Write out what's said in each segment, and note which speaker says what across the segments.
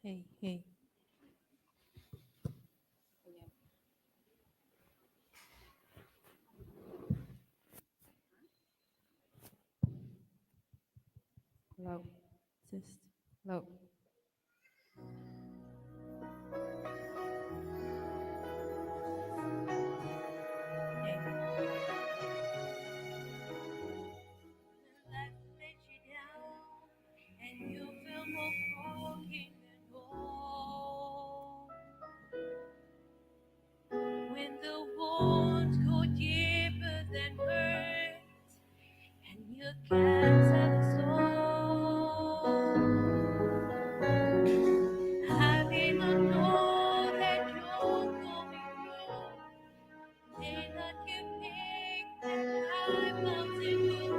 Speaker 1: Hey, hey. Low. Just low. Hey. Life let you down, and you feel more broken than whole. When the wounds go deeper than words, and you can't tell the soul. I did not know that you're going wrong. Did not you think that I wanted you?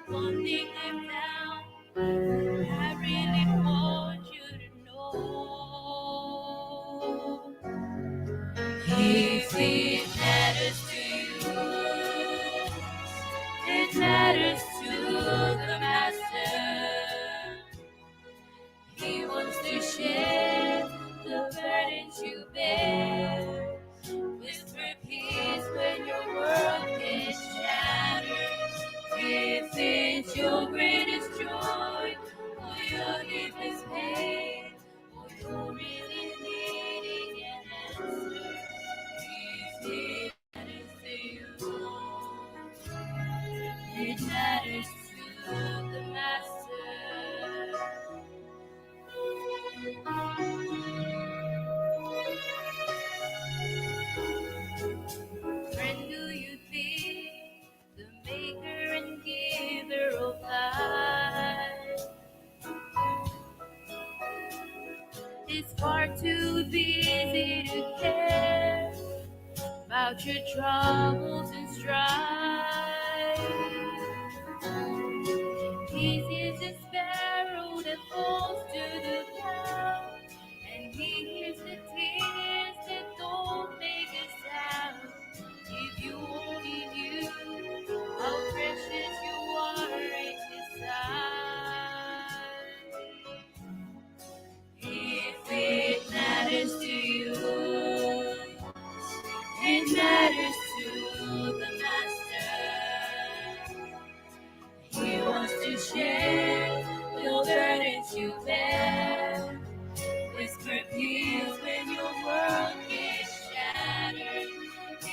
Speaker 1: But one thing I found, I really want you to know. If it matters to you, it matters to the Master. He wants to share the burdens you bear. Whisper peace when your world is shattered. If it's your greatest joy or your deepest pain, or you're really needing an answer, if it matters to you, it matters to the Master. Friend, do you think the maker and giver of life is far too busy to care about your troubles and strife? He sees a sparrow that falls to the ground, and he hears the tears that don't make a sound. If you only knew how precious you are in his sight. If it matters to you, it matters to the Master. He wants to share the burdens you bear. Whisper peace when your world is shattered.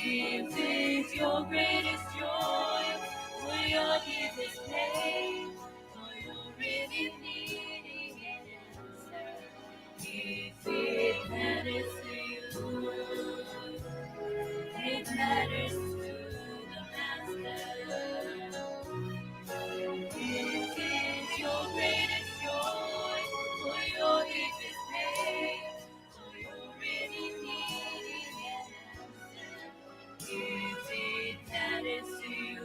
Speaker 1: If it's your greatest joy or your deepest pain, or you're really needing an answer, if it matters to you, it matters to the Master. If it's your greatest joy or your deepest pain, or you're really needing an answer, if it matters to you,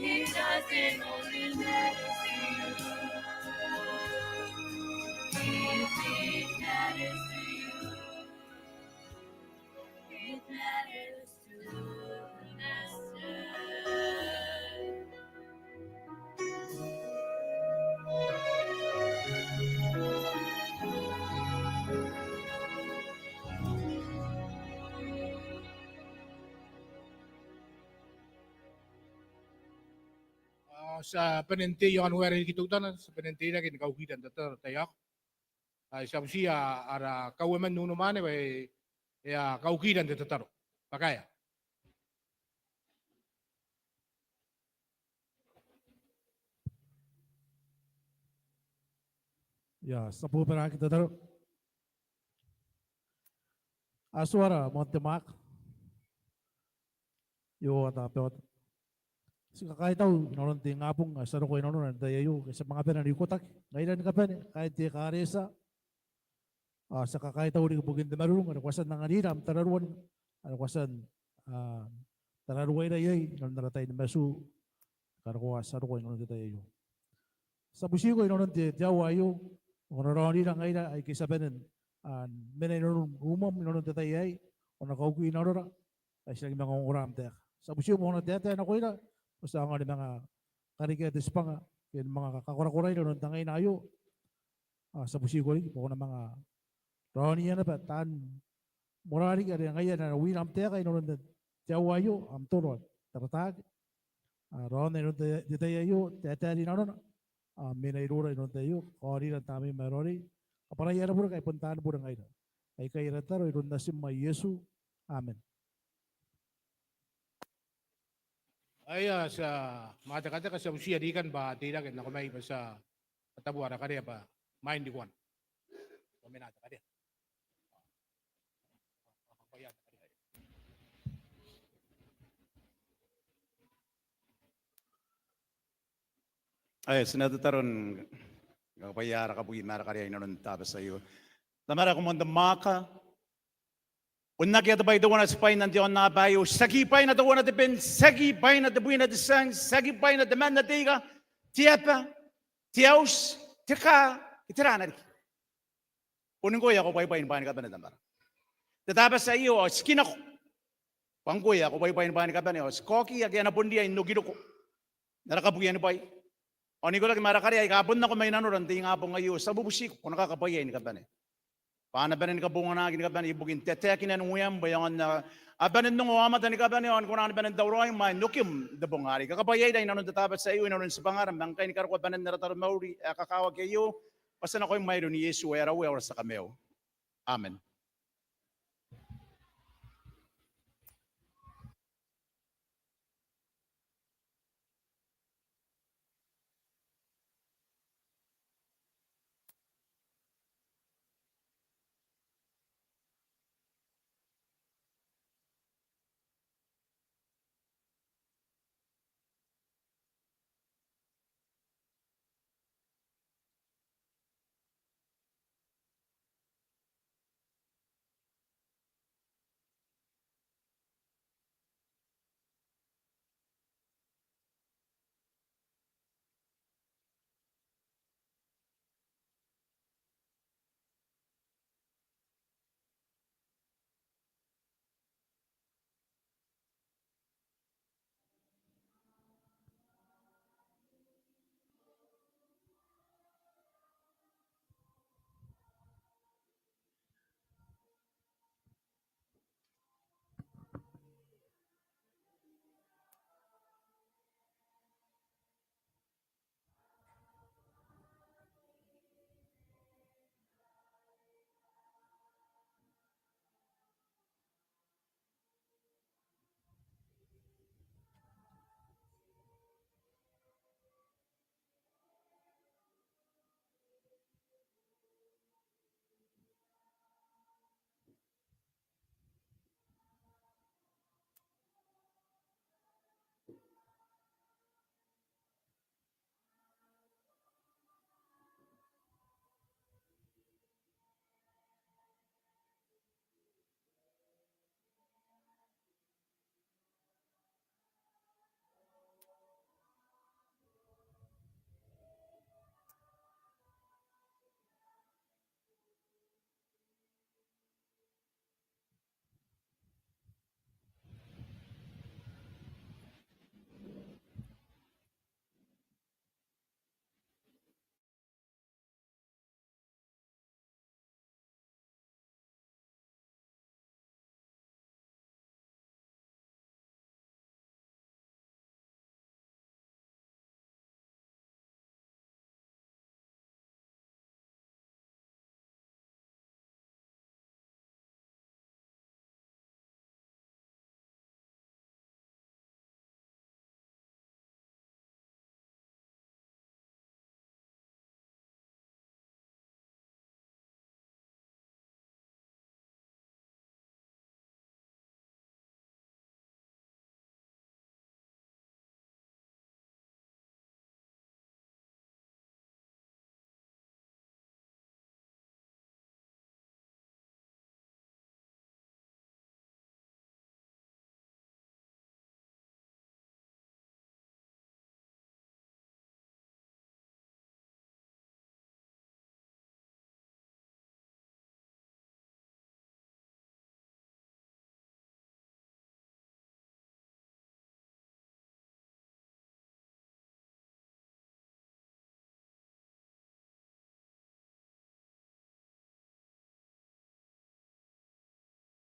Speaker 1: it doesn't only matter to you. If it matters to you, it matters to the Master.
Speaker 2: Sa penente yon wari kitugtan sa penente na kin kauhidan tatar tayak ay sabsia ara kaweman nuno mane we ya kauhidan tatar pakaya
Speaker 3: Ya, sapu pera kita tahu aswara montemak yo ata peot. Si kakay tahu nonon ti ngapong asaro ko nonon da yayo sa mga pera ni kotak. Ngailan ka pa ni kahit ti karesa sa kakay tahu di bugin ti marunong ano kwasan ng anira am tararuan ano kwasan tararuay na yay nonon naratay ni masu karo ko asaro ko nonon ti yayo. Sa busi ko nonon ti jawayo ono ni lang ngayon ay kisabenin menay nonon umam nonon ti yay ono kaukuin nonon ay sila mga nguram tek. Sa busyo mo na tete na ko ina, basta nga mga kariketes pa nga, yung mga kakakura-kuray na tangay na ayo, sa busigol po na mga Roni yan na ba tan morari ka rin ngayon na winam te kay noon na tiawayo am turot taratag Ron na di tayo tetali na noon minayrura no tayo kori na tami marori kapara yan po kay puntahan po ngayon ay kay rataro iron na si Yesu amen.
Speaker 2: Ay sa mata-kata ka sa usia di kan ba tidak na kumay pa sa katabuara kaya pa mind di kwan. Komenata kaya.
Speaker 4: Ay, sinadataron kapayara ka bugi mara kariya inon tapos sa iyo. Tamara ko manda maka. Unna kaya tabay daw na spay nandiyon na bayo. Sagipay na daw na depend. Sagipay na dabuin na desang. Sagipay na demand na tiga. Tiapa. Tiaus. Tika. Itira na rin. Kunin ko ya ko paypayin bahan ka ba na tamara. Tatapos sa iyo, skin ako. Pangkuya ko paypayin bahan ka ba na. Skoki, agyan na pundi ay nugiro ko. Narakabuyan pa ay. O ni ko lagi marakari ay kapon na ko may nanuran ting apong ngayon sa bubusik ko nakakapayain ka ba ni. Paano ba ni kabungan na gini ka ba ni ibugin tetekin na nguyam bayangan na abanin nung uwamat ni ka ba ni on kung ano ba ni dawroy may nukim de bungari kakapayay dai nanon tatabat sa iyo nanon sa pangaram bangkay ni karko banan na ratar mauri kakawag kayo pasan ako yung mayroon ni Yesu era sa kameo. Amen.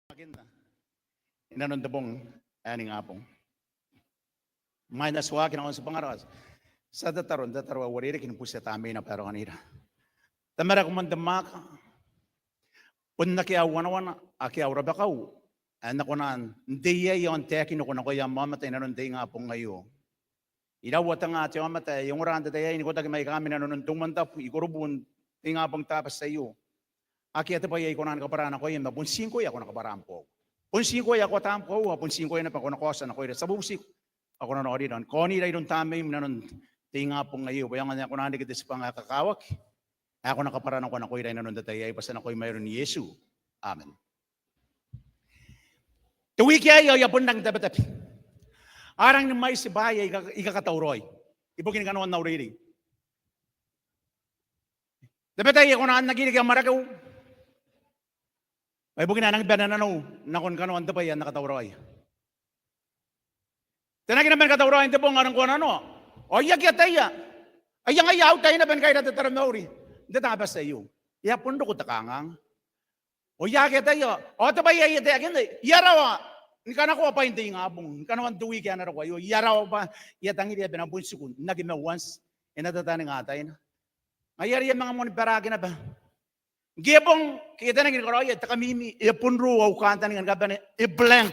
Speaker 4: Maganda. Inanon dabong ani nga pong. Minus wa kinakon sa pangaras. Sa dataron wariri kinupusya tami na pero kanira. Tamara kumandamak. Unna kaya wana aki aura bakaw. Ana ko nan ndiya yon tekin ko na ko ya mama tay nanon day nga pong ngayo. Ila wata nga tiyo mata yung randa tayo ini ko tagi may kami nanon tumantap ikurubun tinga pong tapas sa iyo. Aki ata pa yay ko nan kaparana ko yung mabunsin ko ya ko nakaparam po. Punsin ko ya ko tam ko punsin ko na pa ko nakosa na ko sa busik. Ako na ako dito. Koni ray don tamay nanon tinga pong ngayo. Bayan nga ko nan dikit sa pangakakawak. Ako nakaparana ko na ko ray nanon datay ay basta na ko mayroon ni Yesu. Amen. Tuwi kaya yapon nang dapat. Arang may si baya ikakatauroy. Ibugin ka naman na uri. Dapat ay ako na naginig ang maragaw. Ay bugin na nang bananano. Nakon ka naman dapat yan nakatauroy. Tinagin naman katauroy. Hindi po nga nang kuwan ano. O yagyataya. Ay yung ayaw tayo na ben kayo natataram na uri. Hindi tabas sa iyo. Yapon do ko takangang. O yagyataya. O tabay yagyataya. Yarawa. Nikana ko pa hindi nga abong. Nikana ko duwi kaya na ko. Yaraw pa. Yatangi dia binabun sikun. Naging once. Inatatani nga tayo na. Ngayari yung mga muni paragi na ba? Giyabong. Kita na ginagawa. Takamimi. Ipunro. O kanta nga gaba. I-blank.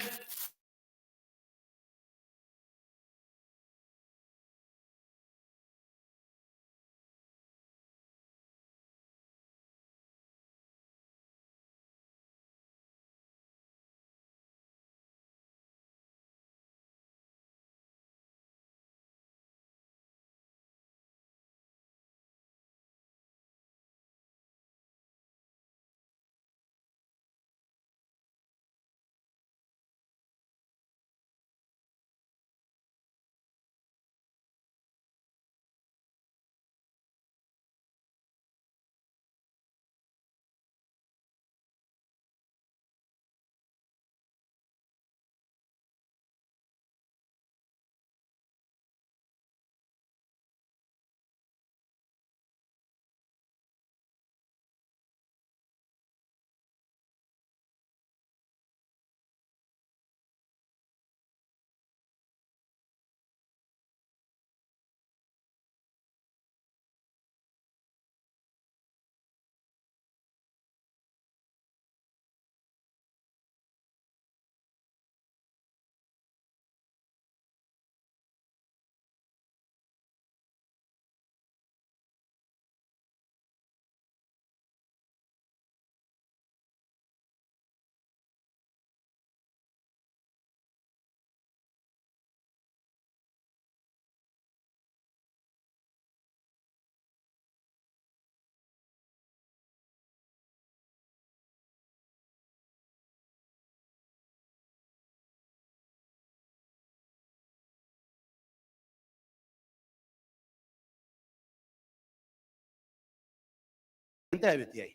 Speaker 4: David yay.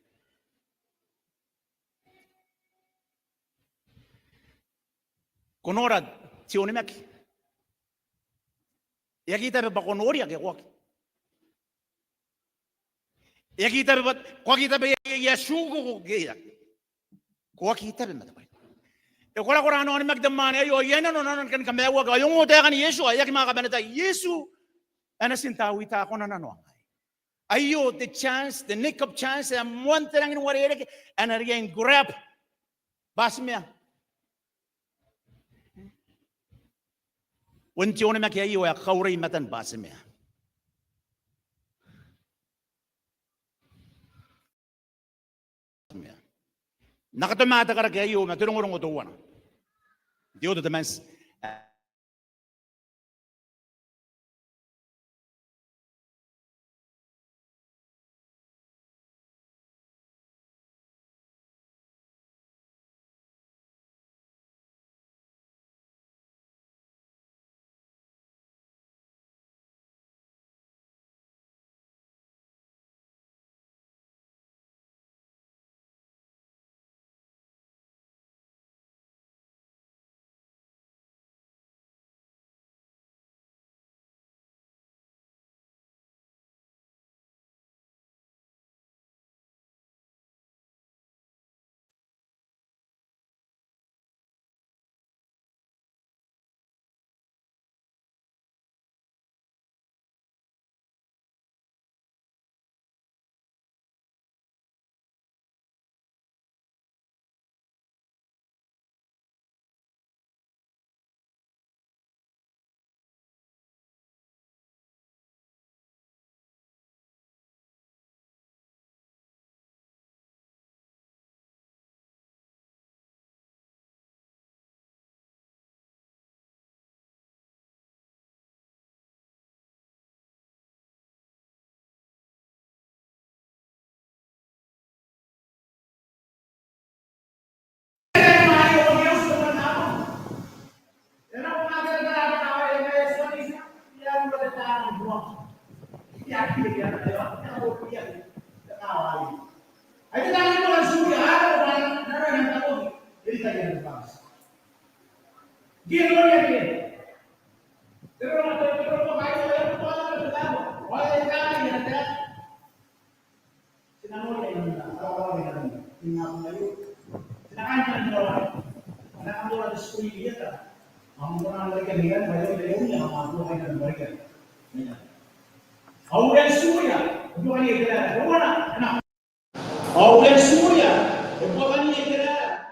Speaker 4: Kunorad. Sioni mek. Yakita ba kunori yak yakwak. Yakita ba kwa kita ba yashugo ko gaya. Kwa kita ba matabay. E kula kura ano ni magdamani ayo yan ano kan kamewa ga yung uta kan Yesu ay yak mga kabanata Yesu ana sintawi ta ako na nano. Ayo the chance the nick of chance am one thing in warere and again grab basmia. Wenti ona mak ayo ya khawri matan basmia. Nakatamata ka kayo maturong ko tuwan. Dio the mens Aulen Surya, bukan ini kira.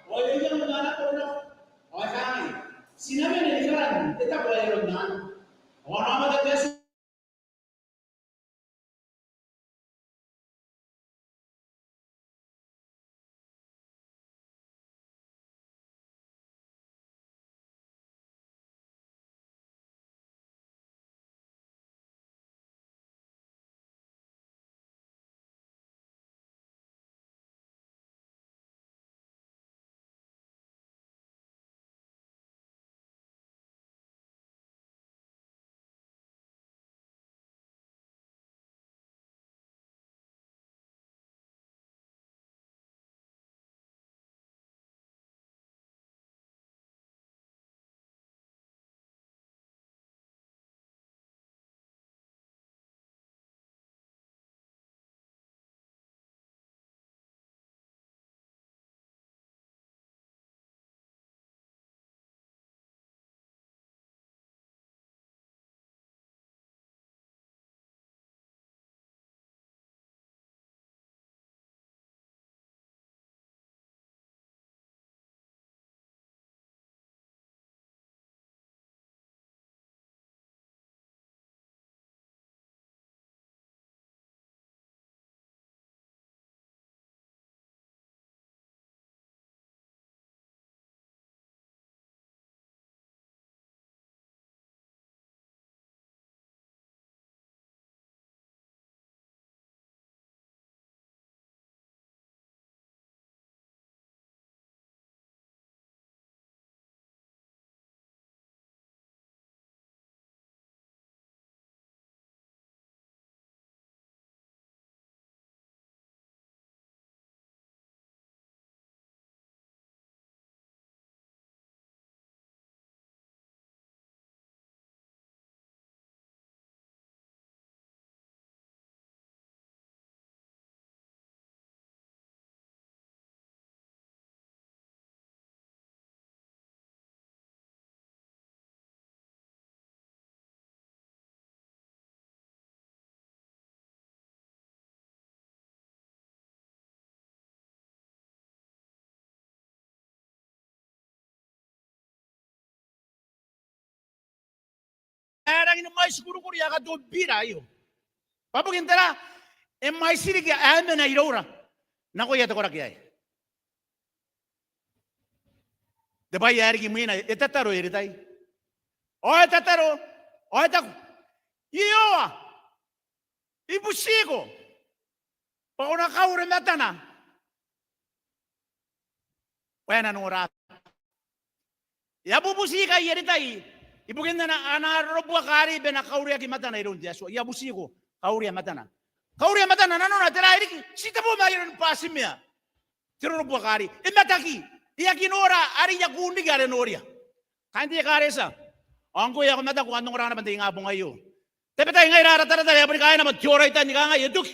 Speaker 4: Oleh yang menganak orang, oleh kami. Sinabi ni Ikran, tetap boleh rundan. Orang amat ada Erang ini mais guru-guru ya ka do bira yo. Papo kintera e mais siri ke ame na irora. Nako ya to kora kiai. De bai yari ki mina etataro iritai. O etataro, o etaku. Ioa. Ibusigo. Pa ona kaure matana. Wena nora. Ya bubusika iritai. Ibu kita na robua kari bena kauria ki matana irun dia so ya busigo kauria matana nano na tera iri sita bo mayon pasimia tero robua kari imataki ya kinora ari ya kundi gare noria kandi karesa angko ya mata ko andong rana bande nga bunga yo tepe tay ngai rara tara ya bari kaya na matjora ita ni nga yeduk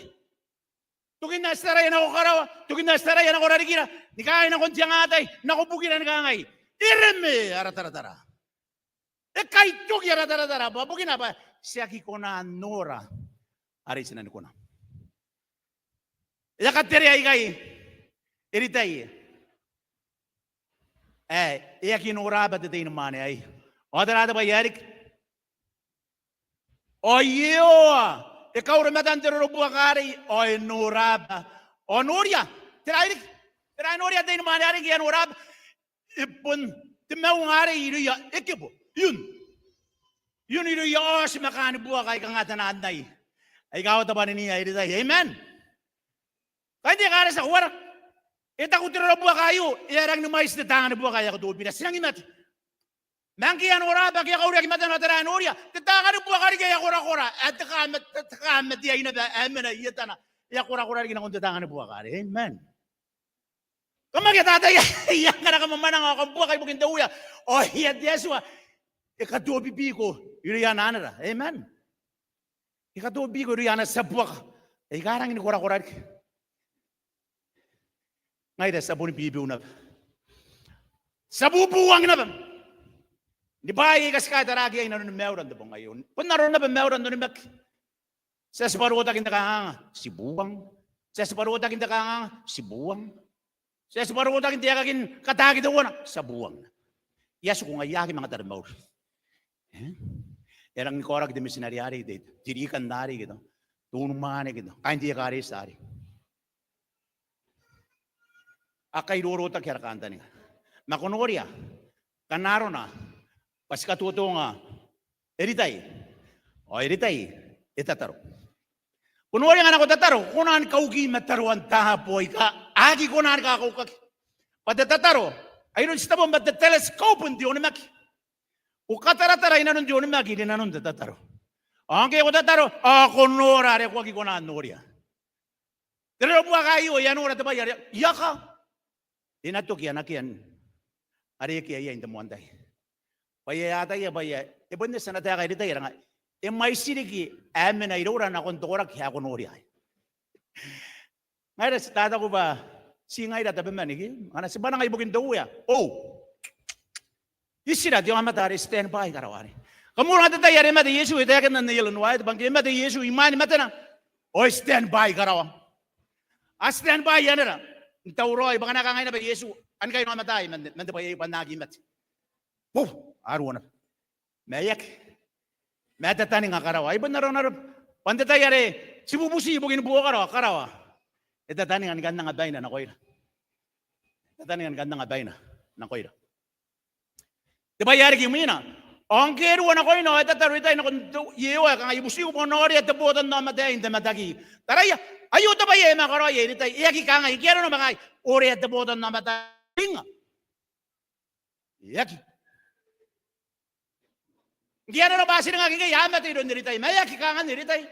Speaker 4: tukin na stara ya na ko karawa tukin na stara ya na ko rarikira ni kaya na kon tiangatay na ko bukira ni nga ngai ireme ara tara Kai tuk ya rata-rata apa? Mungkin apa? Siaki kona nora. Ari sinan kona. Ya kateri ai kai. Eritai. Ya ki nora ba te tin mane ai. Odara da bayarik. Oyo. E kaure matan tero robua kari. Oi nora ba. Onoria. Terai noria tin mane ari ki nora. Ipun timau ngare iru ya ekipo. Yun itu ya si makan buah kay kangatan anday. Ay kau taban niya iri tayo. Amen. Kaya di kara sa kuwar. Ita ko tiro buah kayo. Iyarang numais na tangan buah kaya ko tuwid pinas. Sinang imat. Mangkiyan ora bagi kau rin kimatan na tarayan orya. Tatangan buah kari kaya kura-kura. At takamat diya ina ba. Amen. Iya tana. Iya kura-kura rin akong tatangan buah kari. Amen. Kamakitata yang kana ka mamanang ako buwa kay bugin dawya. O iya Yesua. Ikaduwa bibiko iriana anara. Amen. Ikaduwa bibiko iriana sa buwa ka. Ikarang ini kura-kura. Ngayon sa buwan bibiw na. Sa bubuwang na ba? Di ba ikas ka taragi ay nanon meuran da ba ngayon? Kung naroon na ba meuran doon mak? Sa separuta kinta ka si buwang. Sa separuta kinta ka si buwang. Sa separuta kinta ka kin katagi daw na sa buwang. Yaso kung ayaki mga tarmaw. Erang korak di misinariari di dirikan dari gitu. Tunong mga gitu. Kain di kari sari. Akay rurota kaya kanta niya. Makunoria. Kanaro na. Pas katuto nga. Eritay. O eritay. Itataro. Kunoria nga na ko tataro. Kunan kaugi mataruan tahapoy ka. Agi kunan ka kaukak. Patatataro. Ayun sa tabong bat the telescope hindi yun maki. Ukataratara ina nun yun maki. Hindi na nun tatataro. Ang kaya ko tataro. Ako nora. Ako agi kunan noria. Pero buwa kayo. Yan ora tabay. Yaka. Inato kian akian. Ari kiya yan tamuantay. Paya yata ya paya. Ibon sana tayo kay dito nga. E may sinigi amin ay ro na kon torak kaya ko nori ay. Ngayon sa tata ko ba singay data ba manigi? Ana si banang ibugin daw ya. Oh. Isira di amatari stand by karawani. Kamura data yare mate Yesu ita kan na yelon wide bangke mate Yesu imani mate na. Oh stand by karawang. A stand by yan na. Tauroy baka nakangay na ba Yesu? An kayo namatay man pa yung panagimat. Oh, araw na. Mayak. Matataning nga karawa. Iba na rin. Pandatay yare. Si bubusi bugin buo karawa. Itataning ang gandang abay na nakoy. Itataning ang gandang abay na nakoy. Diba yari kimina? Ang kero na koy no. Itataroy tayo na kung yewa. Kang ibusi ko po nori at tabutan na matay. Hindi matagi. Taraya. Ayuta ba yung makaro yan? Iyaki ka nga. Ikero na mga ori at tabutan na matay. Iyaki. Giyano na basi nga kaya yamat iro niritay. Mayaki ka nga niritay.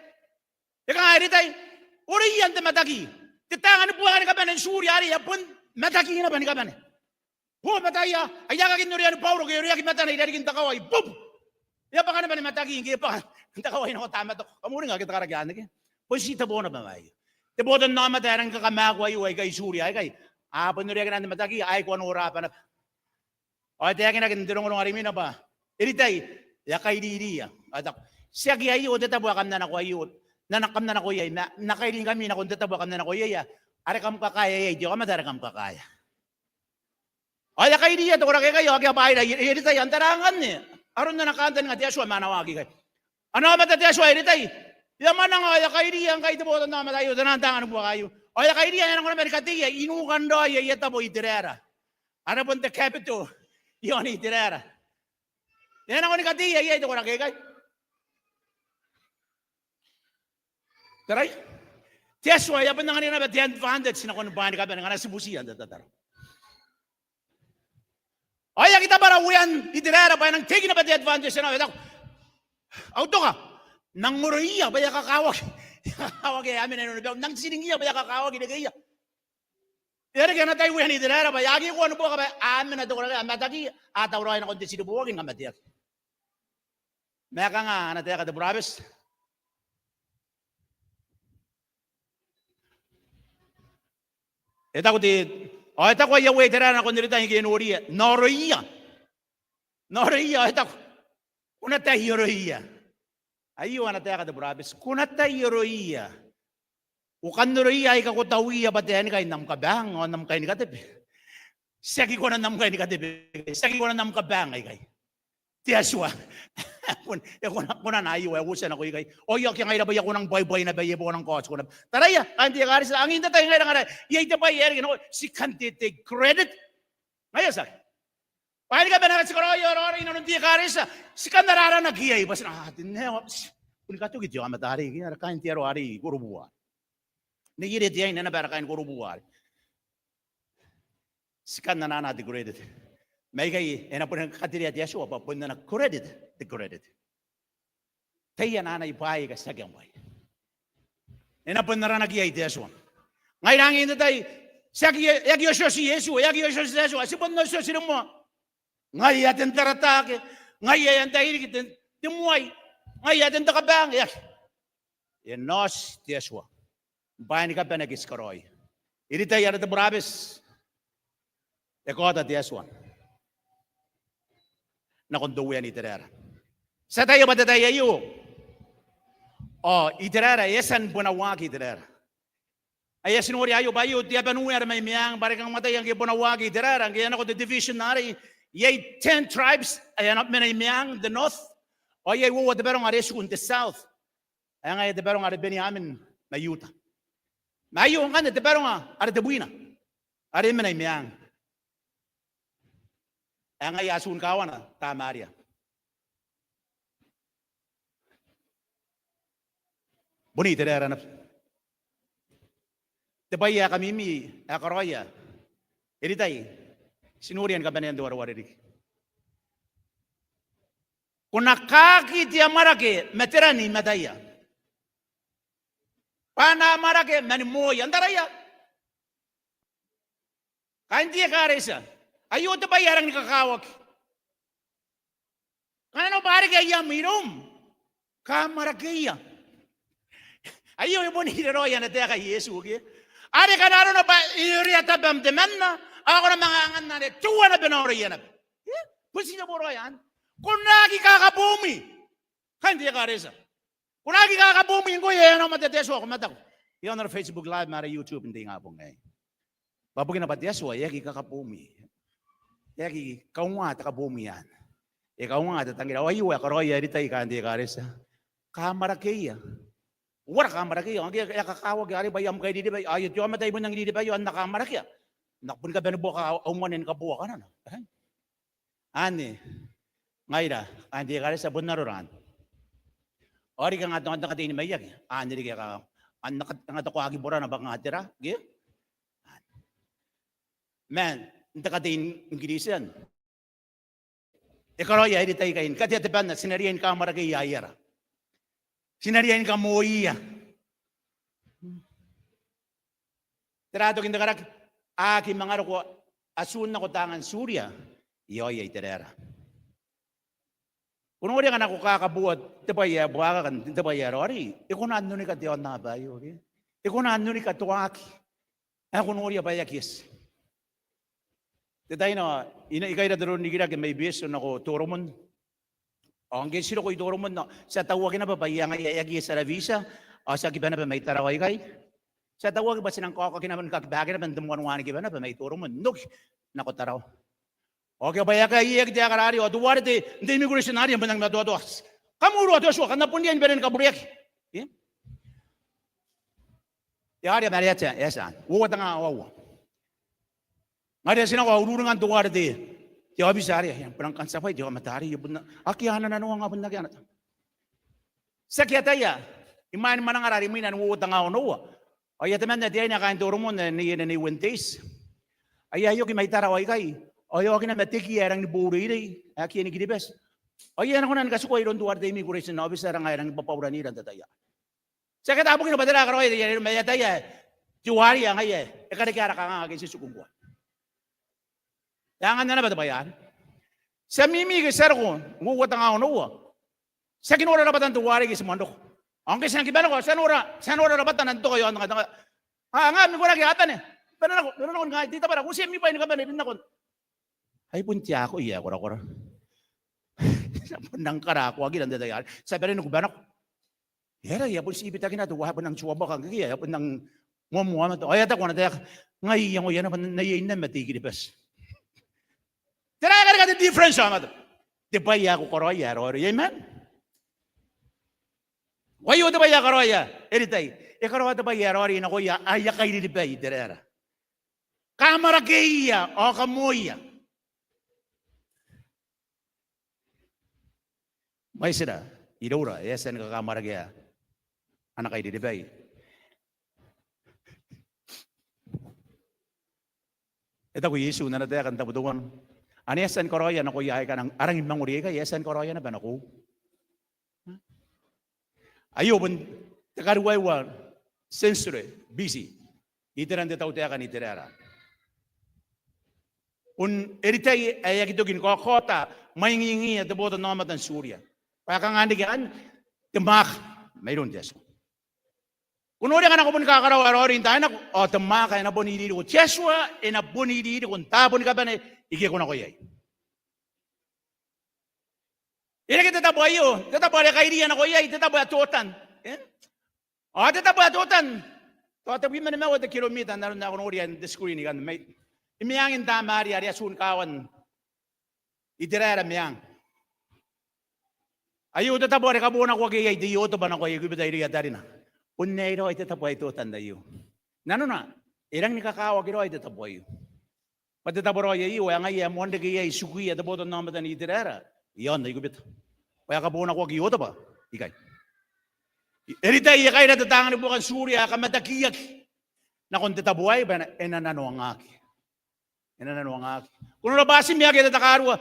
Speaker 4: Ika nga niritay. Uri yan te mataki. Titangan na buwan ka ba ng suryari. Yapon mataki na ba ni ka ba ni? Ho mataya. Ayaka kinuriyan Paulo. Kaya rin mata na idarikin takaway. Boom! Yapa ka na ba ni mataki. Hindi pa. Takaway na ko tama to. Kamuri nga kita karagyan. Pusita po na ba may? Tibotan na matayang kakamakway. Ay kay surya. Ay kay. Panuriyan ka na ni mataki. Ay kung ano urapan na. O tayo kinakindirong ng arimin na ba? Iritay. Yakay diriya. Adak. Siya giyayo tatawa kam na nakoyo. Nanakam na nakoy na nakailing kami na kun tatawa kam na nakoy ya. Are kam kakaya di ko madara kam kakaya. Ay yakay diriya to kaya kayo kaya bahay na iritay antarangan ni. Aron na nakantan nga tiaswa manawagi kay. Ano mata tiaswa iritay? Yaman nga yakay diriya kay tibotan na matayo tanantangan buwa kayo. Ay yakay diriya nang Amerika tiya inukan do ay yata bo itirera. Ano pun the capital? Yon itirera. Yan ako ni Katiya, ito ko nakikay. Taray. Tiyaswa, yapan na nga nila ba, tiyan fahandad, sinakon ng bahan ka ba, nga nasibusiyan, tatataro. Ay, kita para uyan, itirera pa, nang tigin na ba, tiyan fahandad, sinakon, auto ka, nang muriya, ba yung kakawag, kakawag, amin na nung, nang siningiya, ba yung kakawag, inagaya. Yan kaya na tayo uyan, itirera pa, yagi ko ano po ka ba, amin na ito ko na, mataki, atawrayan ako, sinubuwagin nga matiyak. Maka nga, nataya ka, Brabes. Ito ko di, ito ko yung waiteran ako nilita yung kinuriya. Noriya. Ito ko. Kuna tayo roiya. Ayun, nataya ka, Brabes. Kuna tayo roiya. Ukan noriya, ikakutawiya, batayan ka, inam ka bang, o nam ka ni katip. Saki ko na nam ka ni katip. Saki ko na nam ka bang, ay kay. Tiyaswa. Kuna na ayo, usan ako ikay. O yung kaya ngayon ba ako ng boy na bayi po ng coach ko na. Taraya, kanti ka rin sa angin na tayo ngayon nga. Yay na ba yan? Si kanti take credit. Ngayon sa. Paano ka ba na si Koroyo, Rory, na nung di ka rin sa. Si kanarara nag-iyay. Basta nakahatin na. Kung ka ito, gito ka matari. Kaya kanti aro ari, kurubuwa. Nagirit yan na nabara kain kurubuwa. Si kan na nanati credit. May kay, ena po ng katiriya tiya siya, pa po na credit, the credit. Kaya nanay bahay ka sa gambay. Ena po na nagiyay tiya siya. Ngayon ang hindi tayo, Yagi Yosho si Yesu, Yagi Yosho si Yesu, asipon na siya sino mo. Ngay atin taratake, ngay atin tahiri kitin, timuay, ngay atin takabang, yak. Yenos Yeshua. Bayan ka penagis karoy. Ini tayo yara taburabis. Ekota Yeshua. Nakonduyan iterera. Sa tayo ba tayo yu? Oh, iterera, yesan bunawaki iterera. Ay sinuri ayo bayo dia panuer may miyang barikang matay ang gipunawagi iterera. Ang giyan ako the division nari. Yay 10 tribes ayan up may miyang the north. O yay wo the berong aresu in the south. Ayan ay the berong are Benjamin na Yuta. Mayo ang the berong are the buina. Are may miyang. Ayan ay asun kawan tamaria. Bonita iterera na. Tebaya kami mi akaroya. Ini tay sinurian ka banen duwar wariri. Kuna kaki dia marake meterani medaya. Pana marake mani moy andaraya. Kain dia karesa. Ayo tebaya orang nikakawak. Kana no barike ya mirum. Kamarake. Ayo ibon hiroya na teka Yesu ke. Ari kanaro na ba iriya tabam demenna ako na mga angan na tuwa na benoro yan. Pusi na boro yan. Kung nagi kakabumi. Hindi ka resa. Kung nagi kakabumi ko yan ang mateteso ako matako. Yan na Facebook Live mara YouTube hindi nga po ngayon. Babugin na pateso yagi kakabumi. Yagi kaunga takabumi yan. Ikaw nga tatangin ayo karoya di tay ka hindi ka resa. Kamarakeya. Wala kamera kayo. Ang kakawag yari bayam kayo di ba? Ayot yung matay mo nang di ba yun nakamera kaya. Nakpun ka ba na buka umuanin ka buka ka na. Ani. Ngayon hindi ka rin sa bunaruran. Ori ka nga ito nga tini mayak. Ani rin ka. Ang nga ito ko agibura na baka nga tira. Man, hindi ka tini ang ginisan. Ikaw ay hindi tayo kain. Katiyatipan na sinariyan kamera kayo yayara. Sinariyan ka mo iya. Tirato kinda karak, aki mga ko, asun na ko tangan surya, iyoy ay terera. Kung uri ka na ko kakabuat, tapaya, buwaka kan, tapaya, ori, ikunan nun ni ka tiyon na ba, okay? Ikunan nun ni ka tuwaki. Kung uri pa yakis. Tatay na, ikay na doon ni kira, may beso na ko, turumon. Ang sino ko ituro mo na sa tawagin na ba yang ayagi sa visa o sa giba na ba may taraway kay sa tawag ba sinang ko kinaman kakbagin na ba dumuan giba na ba may ituro mo nuk nako taraw. Okay ba yaka iyag dia karari o duwar de hindi immigration ari ang banang madodo. Kamuro to so kana pundian beren kaburek. Yari mariacha yesa. Wo tanga wawo. Ngade sinang ko urungan duwar de Jawa bisa ya, yang perang kan siapa Jawa matahari ya benar. Aki hana nanu nga benar kaya. Sakita ya, iman manang arari minan wo tanga ono. Ay teman na dia na kain turumon ni Wentes. Ay ayo ki maitara way kay. Ayo ki na matiki arang ni buri ni. Aki ni gidibes. Ay ana kunan kasuko iron duwar de immigration na officer ang arang papawrani ran tataya. Sakita abo ki na badala karoy ya mayataya. Juwari ang ay. Ekari kara ka nga si sukungwa. Yang anda na ba yan? Sa mimi ke sarko, nguwa tanga ono. Sa kinora na batan tuwari ke simandok. Ang kisang kibano ko, sanora na batan nanto kayo nga. Nga mi ko na gihatan eh. Pero nako nga dito para kung siya mi pa ni kaban din nako. Ay punti ako iya kora. Sa punang karako agi nanda dayar. Sa pero no kubano. Yara ya pun si ibita kinato wa pun ang chuwa kang giya pun ang muamuama to. Ay ata ko na dayak. Ngay yang yan na nayin na matigi di bes. Tira ka the difference sama to. Di ba ya ko koroya roro yeman? Wayo di ba ya koroya? Eritay. E koroya di ba ya roro ina ko ya aya kay di ba itera. Kamera kaya o kamoya. May sila idora yasan ka kamera kaya. Anak kay di ba? Ito ko Yesu na nataya kan tabuduan. Ano yasan koroya na ko yahay ka ng arangin manguri ka, yasan koroya na ba na ko? Ayaw pun, takaruay wa, sensory, busy. Itiran de tau taya ka ni tirara. Un eritay ay agitugin ko kota maingingi at boto nomatan Surya. Pakangandigan temak mayroon Yesu. Kunori ka na ko pun kakaraw-araw tayo na o temak ay nabonidi ko Yesua ay nabonidi ko tapon ka ba na iki ko na ko yay. Ini kita tak boyo, kita boleh kaya dia nak koyai, kita boleh tuotan. Oh, kita boleh tuotan. Tuh tapi mana mau ada kilometer, namun nak norian diskusi ni kan, imiangin tamari area sun kawan, idera miang. Ayo kita boleh kabu nak koyai, dia itu bana koyai, kita iri ada na. Unnai ro itu tak boleh tuotan dayu. Nanu na, irang ni kakao kiro itu tak boleh. Pada tak boleh iyo, yang ayah monde kaya isukui ada boto nama dan idera. Iyon, na igubit. Kaya kabuna ko giyoto ba? Ikay. Erita iya kay natatangan ni bukan Surya, kamatakiyak. Na kung tatabuhay ba, enanano ang aki. Enanano ang aki. Kung nabasin niya kaya tatakarwa,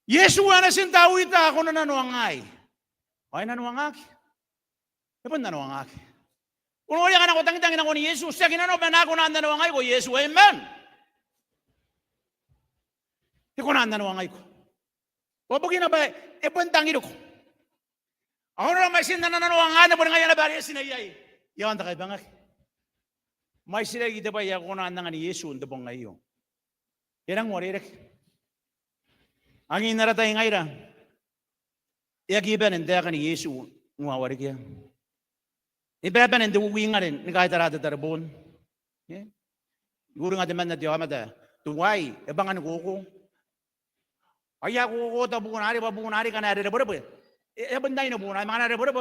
Speaker 4: Yesua na sintaw ita, kung nanano ang ay. Ay nanano ang aki. Epan nanano ang aki. Kung wala ka na kutangitangin ako ni Yesus, sa kinano ba na ako na nanano ang ay ko, Yesu, amen. Iko na nanano ang ay ko. Wabugin na ba, ipantang ito ko. Ako na may sinanananuangan na po ngayon na bari sinayay. Yawan ta kay bangak. May sila kita ba ako na nga ni Yesu ang dabong ngayon. Yan ang warirek. Ang inaratay ngayon. Iagiban ang daka ni Yesu ngawarik yan. Ibaban ang duwing nga rin, kahit arata tarabon. Siguro nga naman na Diyamada, tuway, abangan ko ko. Ayah ko tabunari kana ada berapa? Benda ini bunari mana ada berapa?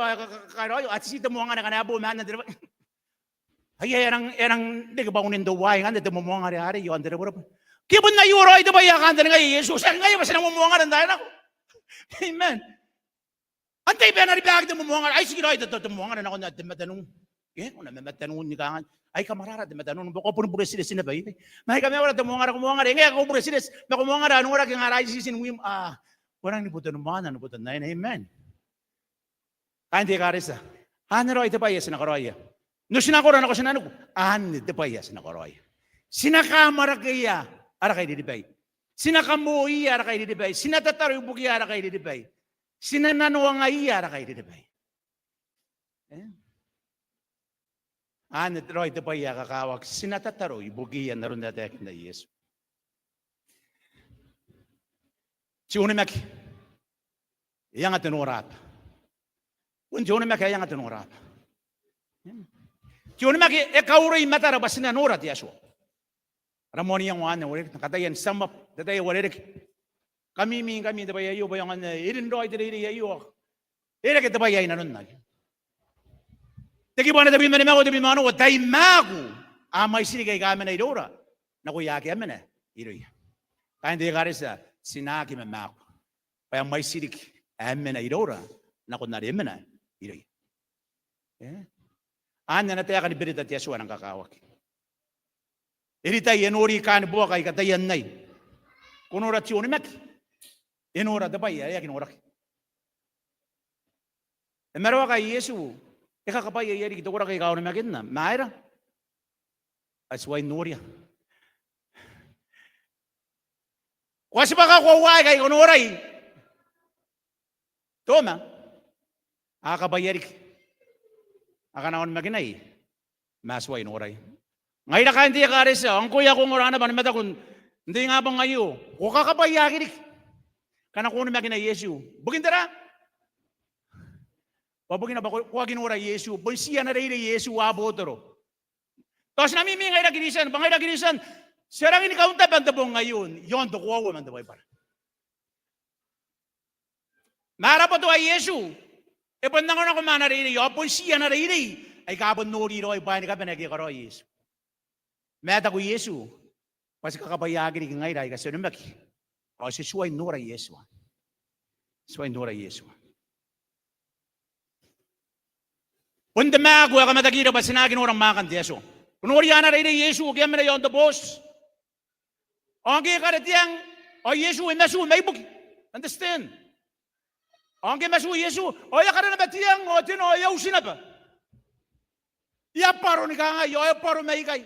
Speaker 4: Kalau asyik temuangan kana abu mana ada berapa? Ayah erang dek bangunin doai kan, temuangan hari-hari yo ada berapa? Kaya benda euro itu bayar kan dengan Yesus, saya masih temuangan dan dah Amen. Antay ba na ribag temuangan? Ay sige ro itu temuangan na ako na matanong. Una matanong ni kangan. Ay kamarada matanong ko pun presides na ba? May kami wala temuangan ngayon ako presides, makumangan ano ora kang aray sisin wim orang ni putan mana ni putan na amen. Andi karisa. Ro ito pa yes na karoya. No sinakora na ko sinano ko. Ito pa yes na karoya. Sinakamara kaya ara kay didibay. Sinakamuhi ara kay didibay. Sinatataro bugi ara kay didibay. Sinananuang ay ara kay didibay. Ro ito pa iya kakawak. Sinatataro bugi yan naroon natin na Yesu. Si Unamek, yang atin urap. Si Unamek yang atin urap. Si Unamek, ekauri matara ba sinanurat Yesu. Ramoni yang wana, katayan samap, tatay walerik. Kami dapat yayu ba yung irin do ito rin yayu. Ira kita ba yayin nanon na. Teki ba na tabi mano, tay magu. Amay sini kay kami na idora. Nakuyaki amin na, iroy. Kaya hindi karisa, sinaki mamako. Kaya may sirik, amin na idora. Nakunari amin na, iroy. Anya na tayo ka ni Birita at Yesua ng kakawak. Irita yanuri ka ni buwa kay katayan na kunurat si Unimek. Inura dabay, ay kinurak. Meron kay Yesu, kakapay ay kita kura kay kaon magin na, maira. Asway nuria. Kasi baka kuway kay kunuray. Toma. Akabayarik. Akanaon maginay. Masway nuray. Ngayon na ka hindi ka rin ang kuya kong orana ba naman akong hindi nga bang ngayon. O kakabayarik. Kanakunin maginay Yesu. Bugin tara. Pabugin na ba kuha ginura Yesu. Bonsiya na rin Yesu abotoro. Tapos namimingay na ginisan. Bangay na ginisan. Sarang inikaunta ba ang ngayon? Yon, tukuha ko man dabay para. Mara po to ay Yesu. E pandang ko na kumana rin. Yopon siya na rin. Ay kapon nuri ro. Ay bayan ka pa nagkikaro Yesu. Meta ko Yesu. Kasi kakabayagin ni ngay rin. Kasi numaki. O si suway nura Yesu. Suway nura Yesu. Punta mago ka matagiro ba sinagin orang makan Yesu. Kunuri ana rin Yesu. Kaya mo na yon the boss. Ang kikaratiyang, o Yesu, masu, may bug. Understand? Ang masu, Yesu, o yakara na batiyang, o tino, ayaw sinapa. Iya paro ni ka nga, iyo paro may kay.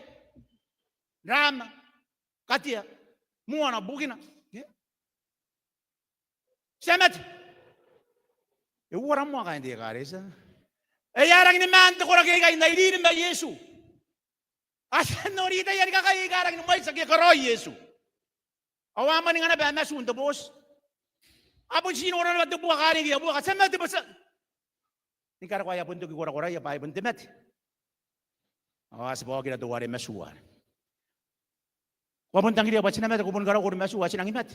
Speaker 4: Rama, katiya. Muana bugina. Semet. Ora mo kain di karesa. Yarang ni man te kora kay na ilin ba Yesu. Asan no rita yan ka kay garang ni may sakya karo Yesu. Awaman nga na ba masunta boss. Apon sino na ba dubuha kari gi abuha semet ba sa. Ni kara ko ya punto ki kora ya pai punto met. Awas bawa kita duware masuar. Ko puntang dia ba sinamet ko pun kara ko masuar sinang imet.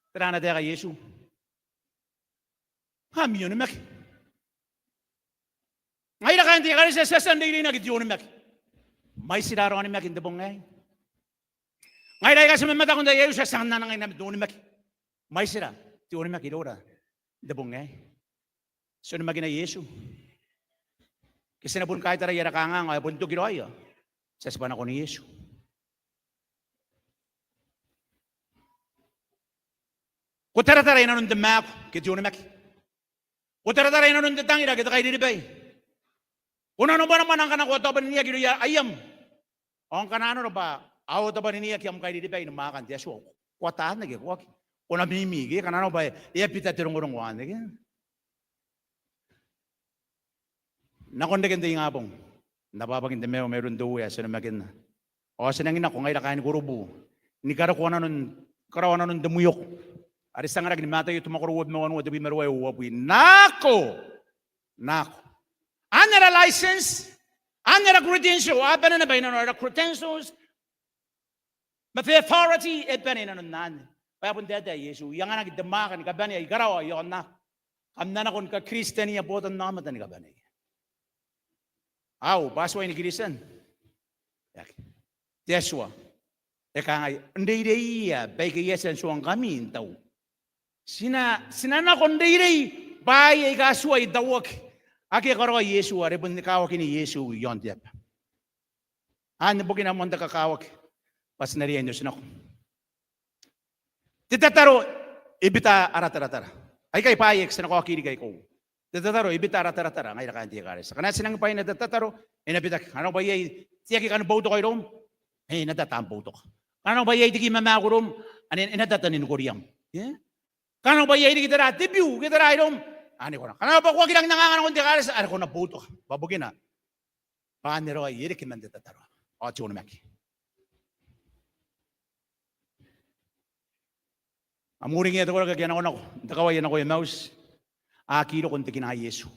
Speaker 4: Terana dia Yesu. Hamiyon mek. Ngai ra kan dia kare sesan diri na gidiyon mek. Mai sidaro ni mek inde bongay. Ngai ra ka mata ko da Yesu sesan na ngai na don mek. Mai sira tiyon mek idora inde bongay. So ni magina Yesu. Kasi na pun kahit tara yara ka nga, pun ito giroy. Sa saban ako ni Yesu. Kutara-tara yun anong damak, kitiyo na mak. Kutara-tara yun anong datangin, kita kayo dinibay. Kung ano ba naman ang kanakuha ba niya, giroy ayam. Ang kanano ba, aw ba niya, kiyam kayo dinibay, numakan, tiya siya. Kuwataan na gikuha. Kung nabimigi, kanano ba, iyapita tirong-urong-uwan. Nakonde kende nga pong napapagin deme meron do ya sa namakin o sinangin ako ngay lakain gurubu ni karakuan nun karawan nun demuyok ari sangarag ni mata yu tumakuruwad mo ano dabi marway wabi nako anera license anera credential aban na bayan na credentials but the authority et banin nun nan kaya pun dada Yesu yang anak demakan kabani ay garawa yon na kamna na kon ka Kristiyani ya botan namatan ni kabani. Aw, baswa ini kirisan. Yesua. Eka ngay, hindi baik yesan suang kami tahu. Sinana kon hindi bay ikaswa idawak. Aki karo Yesu are bun kawak ini Yesu yon tiap. Ano bukin amon ta kakawak pas nariyan Diyos nako. Titataro ibita arat-aratara. Ay kay payek sa nako akiri kay ko. Tatataro, ibita rata-rata ngay rakan tiya kares. Kana sinang pay na tatataro, inabitak, ano ba yay, tiya ki kanu boto kay rom? Nadatam boto. Ano ba yay, di ki mamako rom? Inadatanin ko riyam. Kano ba yay, di kita debut, kita rom? Ani ko na. Kano ba kuha kinang nangangan kong tiya kares? Ano ko na boto. Babugin na. Paano ro ay, irikin man tatataro. O, tiyo na maki. Amuring ito ko kagyan ako. Takawayan ako yung mouse. Akiro kung kina Yesu.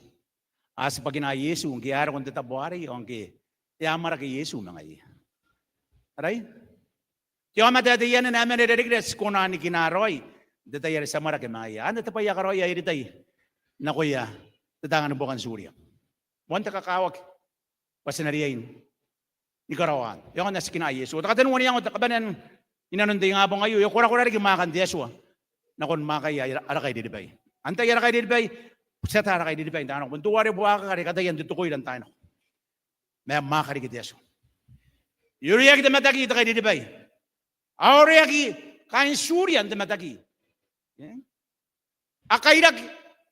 Speaker 4: As pag kina Yesu, ang kiyara kung tatabuari, ang kiyamara kay Yesu mga iya. Aray? Tiyo matatayan na namin nire-regress kung na ni kinaroy. Datayari sa mara kay mga iya. Ano tapaya karoy ay iritay? Nakuya, tatangan ng bukan surya. Wanta kakawag, pasinariyain. Ni karawan. Yung nasa kina Yesu. Takatanungan niya ako, takabanan, inanunday nga po ngayon. Yung kura-kura rin kumakan Yesu. Nakon makaya, arakay didibay. Antay ara kay didbay, set ara kay didbay tanong. Kung tuwari buha ka kay katayan dito ko ilang tayo. May makari kit Yesu. Yuri yak matagi kay didbay. Auri yak kain suryan matagi. Akairak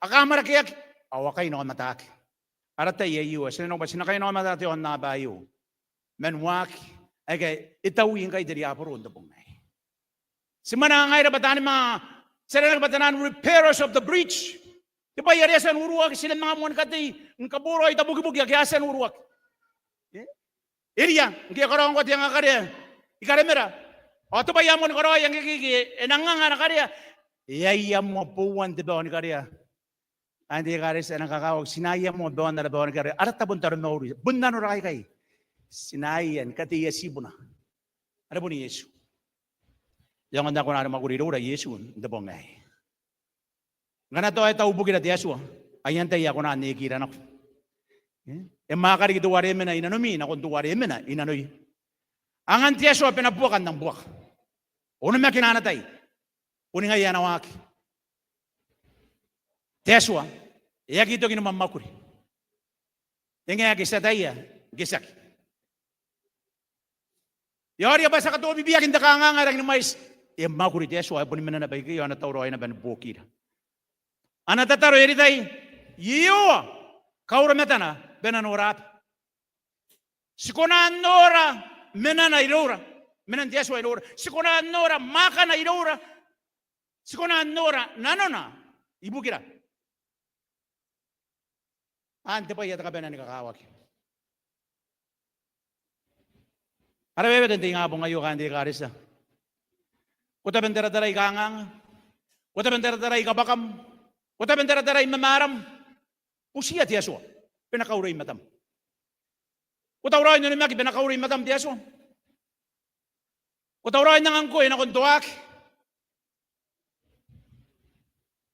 Speaker 4: akamara kayak awakay no matak. Aratay yayu sino ba sinakay no matati on na bayo. Men wak ay itawin kay diri aporo ndo bungay. Simana ngay rabatan mga sila nagbatanan repairers of the breach. Di ba yariasan uruwak sila mga muan kati ng kaburo ay tabug-bug yakiasan uruwak. Iriya, hindi karoon ko tiyang akarya. Ikaremera. O ito ba yamon karoon yung kikiki, enanganga na karya. Iyayam mo puwan di ba ni karya. Hindi karya sa nakakawag, sinayam mo ba na ba ni karya. Arat tabon taron na uri. Bundan ura kay. Sinayan, kati yasibo na. Ano po ni Yesu? Yang anda ko na maguriro Yesu ndabong ay. Ngana to ay taubugin at Yesu. Ayan tayo ako na nikira na ko. Makari duwari men na inanomi na kung duwari men na inanoy. Ang anti Yesu pinabukan ng buwak. Uno may kinanatay. Uni nga yan awak. Yesu iyak ito ginumamakuri. Yung nga gisa tayo gisak. Yori ba sa katuwa bibiyakin da ka nga ng mais. Makuri Yesu ay punin na bay kayo na tawro ay na banbukira. Ana tataro eri tay iyo kaura metana benanora. Sikona nora menana irora. Menan Yeswa inora. Sikona nora maka na inora. Sikona nora nanona. Ibu kira. Ante pa yata kabena ni kakawak. Ara bebe den tinga bunga yo kandi karisa. Kota bendera darai kangang. Kota bendera darai kabakam. Kota bendera darai mamaram. Usia Yeswa. Pinakauray matam. Kota uray no ni maki pinakauray matam Yeswa. Kota uray nang angko ina kontuak.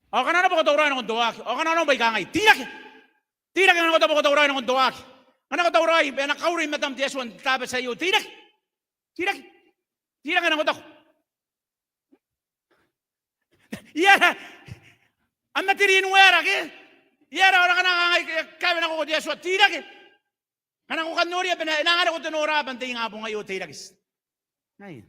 Speaker 4: O kanana ba kota uray nang kontuak? O kanana ba ikangay? Tirak! Tirak ang kota uray nang kontuak. Kana kota uray pinakauray matam Yeswa tabi sa iyo. Tirak! Tirak! Tirak ang kota ko. Yara! Ang matirin wera ke? Yara ora kana kangay kami na ko Yeswa. Tirak! Kana ko kanuri nangan ko tunura bantay nga po ngayon. Tirak! Nay.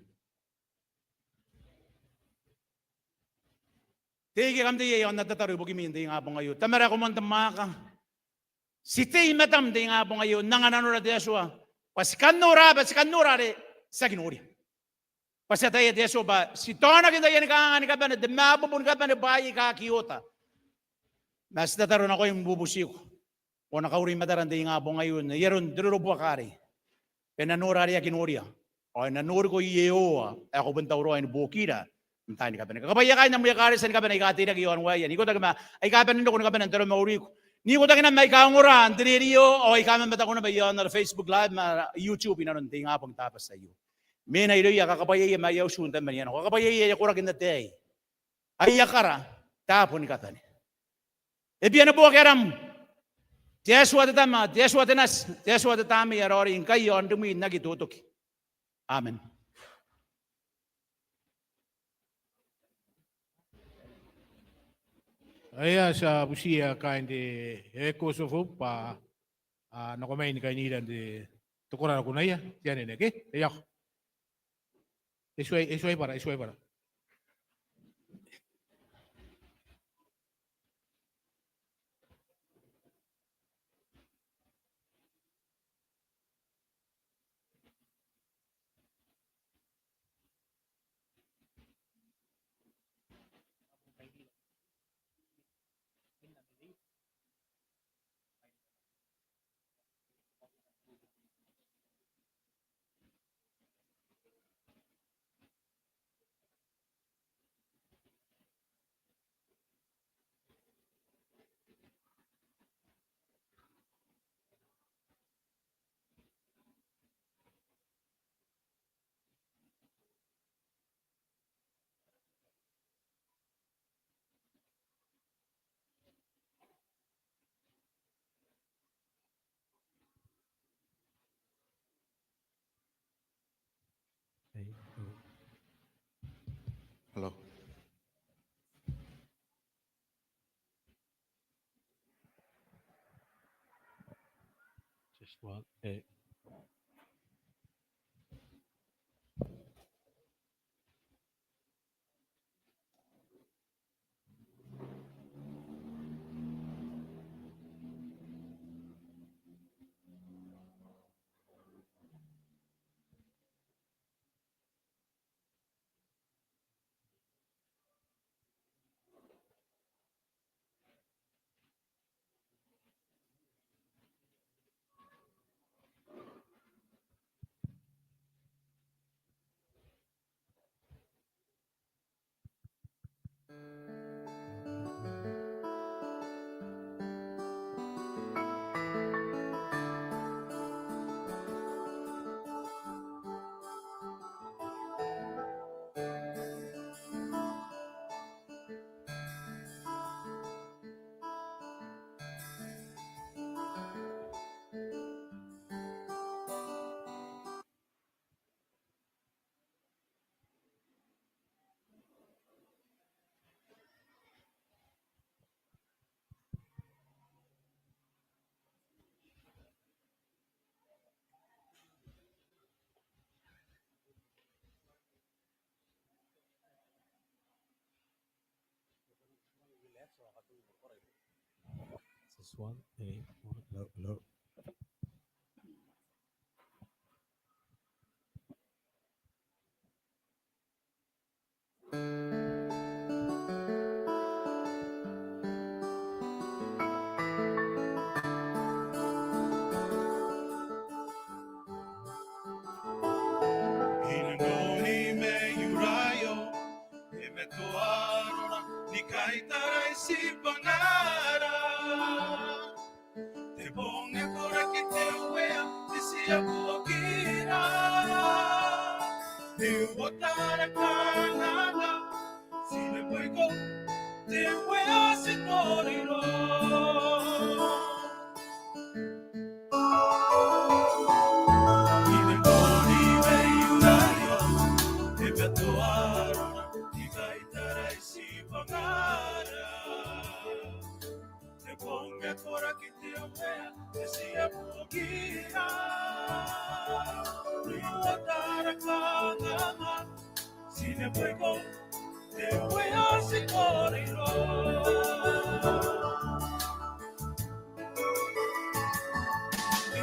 Speaker 4: Tegi kam tiye yon natataru bugi min tinga po ngayon. Tamara ko man tamaka. Si tiy matam tinga po ngayon nanganano na Yeswa. Pas kanura re sa kinuri. Pas tayo Yeswa ba si tona kinda yan kangan ka ba na demabubun ka ba na bayi ka kiyota. Mas tataro na ko yung bubusi ko. O nakauri madaran tinga po ngayon. Yeron dirurubo kari. Penanura rin kinuri. O nanuri ko iyo. Ako bantawro ay bukira. Tani ka ba kapaya kay na muyakari san ka ba na ikati na giyon waya ni ko taga ay ka ba nindo ko ka ba nantero mauri ko ni ko taga na may kaunguran diriyo o ay kama mata ko na ba yon na Facebook live na YouTube inanon ting apong tapas sa iyo me na ilo ya kakapaya ya mayaw sundan man yan ko kapaya ya ko ra kinatay ay yakara tapon ka tani e biana po keram Yeswa tatama Yeswa tanas Yeswa tatami yarori in kayo andumi nagitutok amen.
Speaker 2: Aya sa busia kain de Kosovo pa nakumain kainidan de tukura ko na ya. Yan ne ke? Ayak. Isway para.
Speaker 4: Hello.
Speaker 2: Just one. This one. Hello.
Speaker 5: taray si pangarap. Tebong ekora kitewea disia buakira. Dewatara kanana sine boiko tewea sinoriro. Ine bori veiurayo tebetoaro tikai tarai si pangara. Tebong ekora kitewea disia buakira. Dewatara kanana sine boiko tewea sinoriro.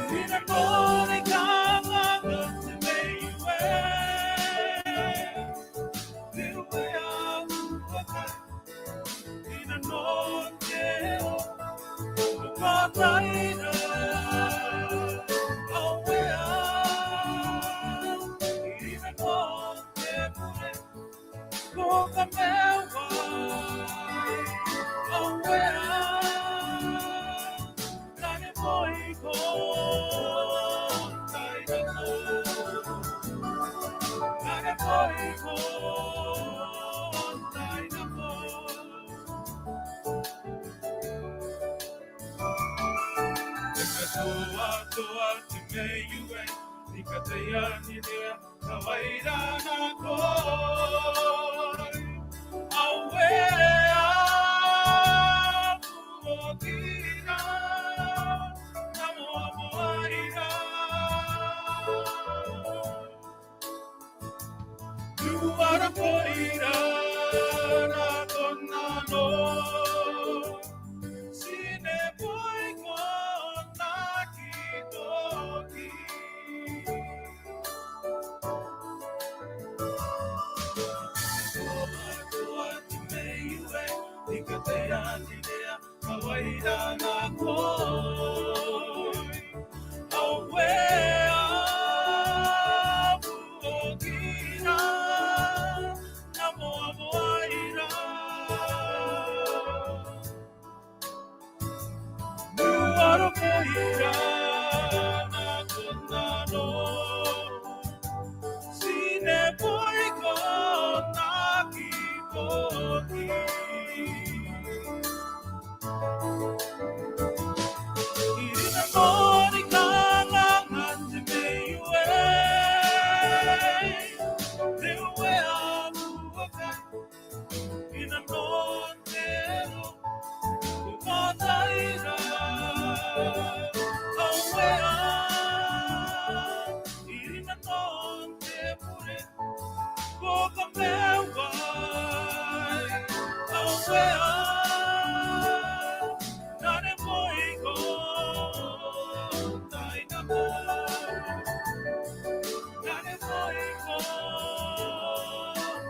Speaker 5: Ina kore kanga te meiwe, tewe amuaka. Ina noche o kataira, awea. Ina noche pure, koka mewa, awea. Nane moiko. You are a poira, na tonano. Sine boy kon nakitoki. Tua timeiwe, ikatea tidea, kawaida na koi. Awea buokina, namo amoaira. Nuaro koira na konano, sine boiko nakitoki. Irina mori kanangan te meiwe, tewe amuaka. Ina nontero kumataira, awea. Irina nonte pure, koka mewa, awea. Nane moiko, tainamo. Nane moiko,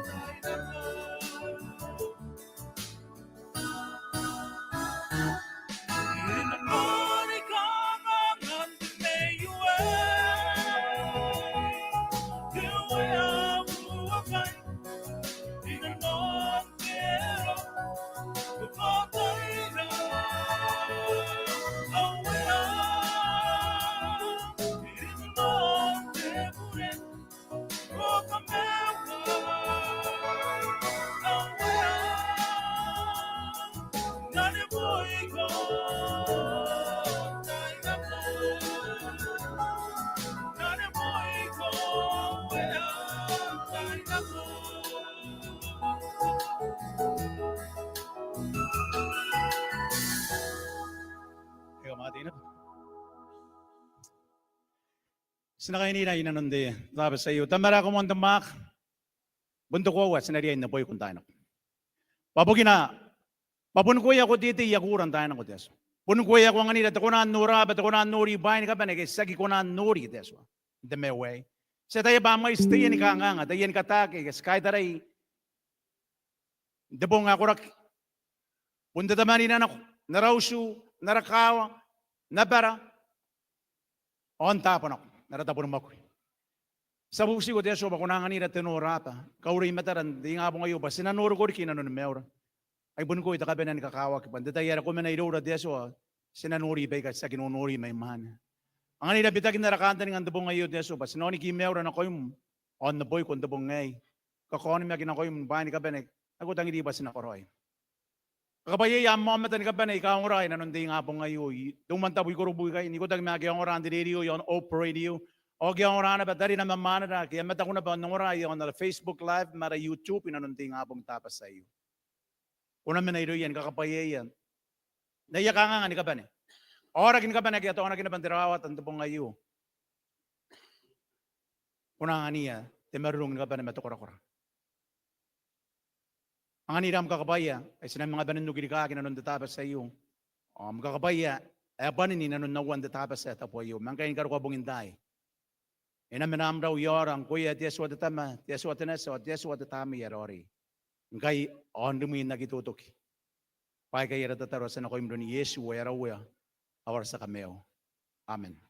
Speaker 5: tainamo. Ina mori kanangan te meiwe, tewe amuakai. Ina nontero kumataira, awea. Ina nonte pure, koka mewa, awea. Nane moiko, tainamo. Nane moiko, awea, tainamo.
Speaker 4: Ikaw matina. Sinakainina inanunde. Tapos sa iyo. Tamara ko mo ang tamak. Bunto ko wa sinariyan na po yung tayo. Papugina. Papun ko ako dito yakuran tayo ng kudes. Pun ko ako ang anita ko na nura bat ko na nuri bain ka pa sagi ko na nuri deswa. The me way. Sa tayo ba may stay ni kanga tayo ni katake kahit taray. Debo nga kurak. Punta tamani na narawsu narakawa nabara. On tapon ako. Naratapon mo ako. Sa busi ko deswa ba ko na anita tenora pa. Kauri mataran di nga po ngayon ba sinanuro ko rin kinano ni Meura. Ay bun ko ita kabenan kakawak ban detayara ko mena iro deso sinanuri bay ka sa kinunuri may man. Ang anila bitagin na rakanta ng andabong ngayon deso bas noni kimewra na koyum on the boy kon dabong ngay. Kakoni mi akin ako yung bani kabenek. Ako tangi di ba sinakoroy. Kakabaya yung mamatan kabenek ikaw ang ray nanundi nga po ngayon. Dumantaboy ko rubuy kayo. Hindi ko tangi magi ang oran di radio yon op radio. O kaya ang oran na ba dari na mamana na kaya mata ko na ba ng oray yon na Facebook live mara YouTube inanundi nga pong tapas sa iyo. Una man na yan, kakapaya yan. Naiyak ka nga ni kaban eh. Ora kin kaban kaya to ona kin bandirawat ang tubong ngayo. Una nga niya, temarung ni kaban matukura-kura. Ang aniram kakapaya, ay sinang mga banan nugiri ka kinanon datapas sa iyo. Kakapaya, ay banin ni nanon nawan datapas sa tapo iyo. Mangkain karo ka bunginday. Inamanam daw yorang kuya tiaswa datama, tiaswa teneso, tiaswa datami yarori. Ngay on dumi nagitutok. Pai kay rata taro sa nakoy mron Yesu wera awar sa kameo. Amen.